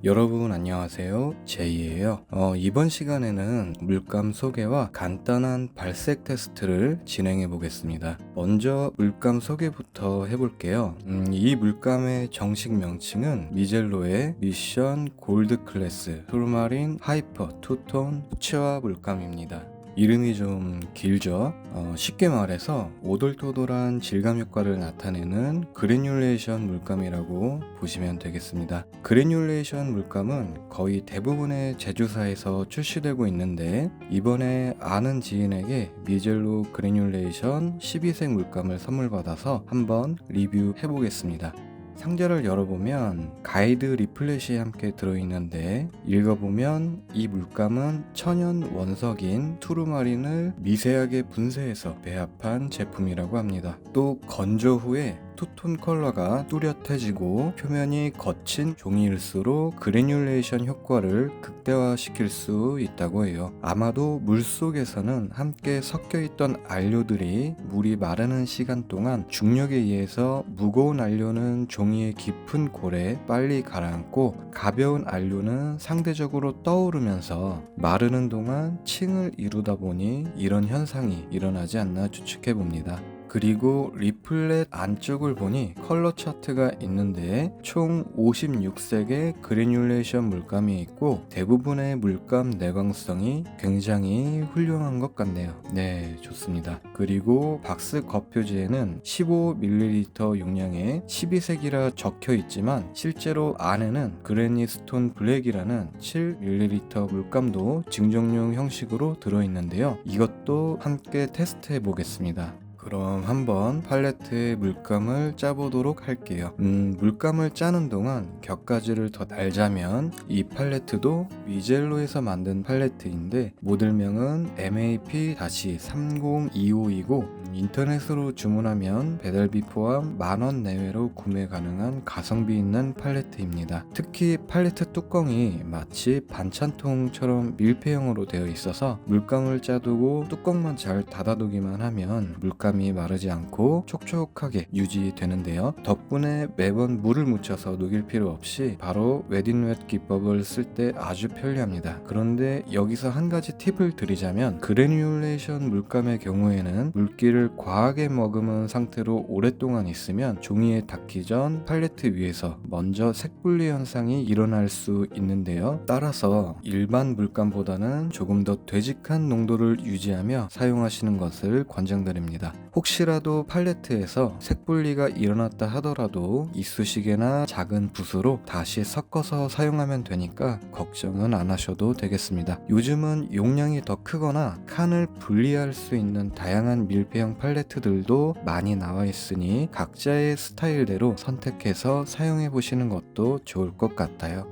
여러분 안녕하세요. 제이예요. 이번 시간에는 물감 소개와 간단한 발색 테스트를 진행해 보겠습니다. 먼저 물감 소개부터 해볼게요. 이 물감의 정식 명칭은 미젤로의 미션 골드 클래스 툴마린 하이퍼 투톤 수채화 물감입니다. 이름이 좀 길죠? 쉽게 말해서 오돌토돌한 질감 효과를 나타내는 그래뉼레이션 물감이라고 보시면 되겠습니다. 그래뉼레이션 물감은 거의 대부분의 제조사에서 출시되고 있는데 이번에 아는 지인에게 미젤로 그래뉼레이션 12색 물감을 선물 받아서 한번 리뷰해 보겠습니다. 상자를 열어보면 가이드 리플렛이 함께 들어있는데 읽어보면 이 물감은 천연 원석인 투르마린을 미세하게 분쇄해서 배합한 제품이라고 합니다. 또 건조 후에 투톤 컬러가 뚜렷해지고 표면이 거친 종이일수록 그래뉼레이션 효과를 극대화시킬 수 있다고 해요. 아마도 물속에서는 함께 섞여있던 안료들이 물이 마르는 시간 동안 중력에 의해서 무거운 안료는 종이의 깊은 골에 빨리 가라앉고 가벼운 안료는 상대적으로 떠오르면서 마르는 동안 층을 이루다 보니 이런 현상이 일어나지 않나 추측해 봅니다. 그리고 리플렛 안쪽을 보니 컬러 차트가 있는데 총 56색의 그래뉼레이션 물감이 있고 대부분의 물감 내광성이 굉장히 훌륭한 것 같네요. 네, 좋습니다. 그리고 박스 겉표지에는 15ml 용량의 12색이라 적혀 있지만 실제로 안에는 그래니스톤 블랙이라는 7ml 물감도 증정용 형식으로 들어있는데요. 이것도 함께 테스트해 보겠습니다. 그럼 한번 팔레트에 물감을 짜보도록 할게요. 물감을 짜는 동안 격가지를 더 달자면 이 팔레트도 미젤로에서 만든 팔레트인데 모델명은 MAP-3025이고 인터넷으로 주문하면 배달비 포함 만원 내외로 구매 가능한 가성비 있는 팔레트입니다. 특히 팔레트 뚜껑이 마치 반찬통처럼 밀폐형으로 되어 있어서 물감을 짜두고 뚜껑만 잘 닫아두기만 하면 물감이 마르지 않고 촉촉하게 유지되는데요. 덕분에 매번 물을 묻혀서 녹일 필요 없이 바로 웨딩 웻 기법을 쓸 때 아주 편리합니다. 그런데 여기서 한 가지 팁을 드리자면 그래뉼레이션 물감의 경우에는 물기를 과하게 머금은 상태로 오랫동안 있으면 종이에 닿기 전 팔레트 위에서 먼저 색분리 현상이 일어날 수 있는데요. 따라서 일반 물감보다는 조금 더 되직한 농도를 유지하며 사용하시는 것을 권장드립니다. 혹시라도 팔레트에서 색분리가 일어났다 하더라도 이쑤시개나 작은 붓으로 다시 섞어서 사용하면 되니까 걱정은 안 하셔도 되겠습니다. 요즘은 용량이 더 크거나 칸을 분리할 수 있는 다양한 밀폐형 팔레트들도 많이 나와 있으니 각자의 스타일대로 선택해서 사용해 보시는 것도 좋을 것 같아요.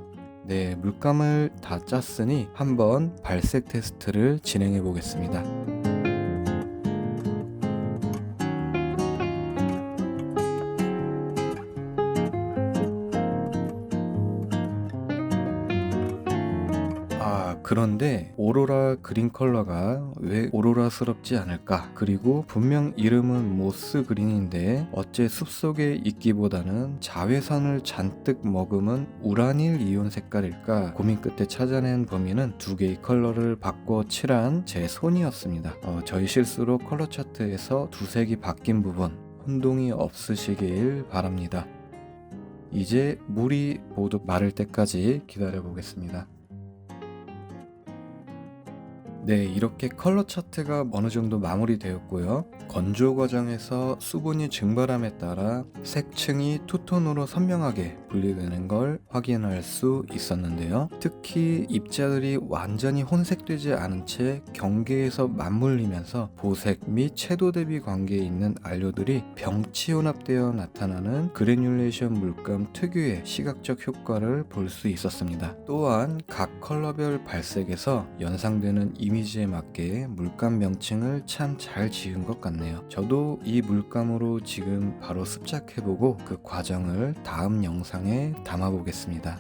네, 물감을 다 짰으니 한번 발색 테스트를 진행해 보겠습니다. 그런데 오로라 그린 컬러가 왜 오로라스럽지 않을까? 그리고 분명 이름은 모스 그린인데 어째 숲속에 있기보다는 자외선을 잔뜩 머금은 우라닐 이온 색깔일까? 고민 끝에 찾아낸 범인은 두 개의 컬러를 바꿔 칠한 제 손이었습니다. 저희 실수로 컬러 차트에서 두 색이 바뀐 부분 혼동이 없으시길 바랍니다. 이제 물이 모두 마를 때까지 기다려 보겠습니다. 네, 이렇게 컬러 차트가 어느 정도 마무리되었고요. 건조 과정에서 수분이 증발함에 따라 색층이 투톤으로 선명하게 분리되는 걸 확인할 수 있었는데요. 특히 입자들이 완전히 혼색되지 않은 채 경계에서 맞물리면서 보색 및 채도 대비 관계에 있는 안료들이 병치혼합되어 나타나는 그래뉼레이션 물감 특유의 시각적 효과를 볼 수 있었습니다. 또한 각 컬러별 발색에서 연상되는 이미지에 맞게 물감 명칭을 참 잘 지은 것 같네요. 저도 이 물감으로 지금 바로 습작해보고 그 과정을 다음 영상에 담아보겠습니다.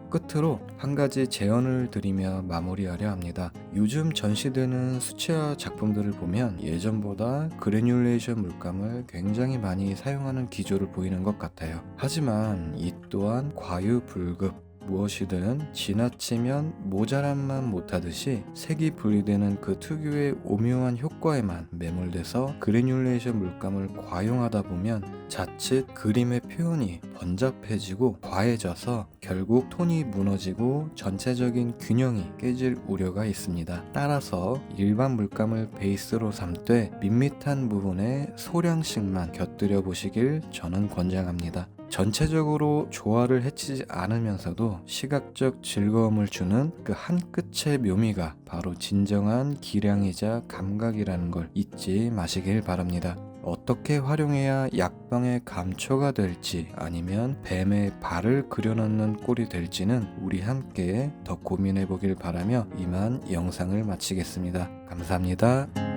끝으로 한 가지 제언을 드리며 마무리하려 합니다. 요즘 전시되는 수채화 작품들을 보면 예전보다 그래뉼레이션 물감을 굉장히 많이 사용하는 기조를 보이는 것 같아요. 하지만 이 또한 과유불급, 무엇이든 지나치면 모자람만 못하듯이 색이 분리되는 그 특유의 오묘한 효과에만 매몰돼서 그래듈레이션 물감을 과용하다 보면 자칫 그림의 표현이 번잡해지고 과해져서 결국 톤이 무너지고 전체적인 균형이 깨질 우려가 있습니다. 따라서 일반 물감을 베이스로 삼되 밋밋한 부분에 소량씩만 곁들여 보시길 저는 권장합니다. 전체적으로 조화를 해치지 않으면서도 시각적 즐거움을 주는 그 한 끗의 묘미가 바로 진정한 기량이자 감각이라는 걸 잊지 마시길 바랍니다. 어떻게 활용해야 약방의 감초가 될지 아니면 뱀의 발을 그려넣는 꼴이 될지는 우리 함께 더 고민해 보길 바라며 이만 영상을 마치겠습니다. 감사합니다.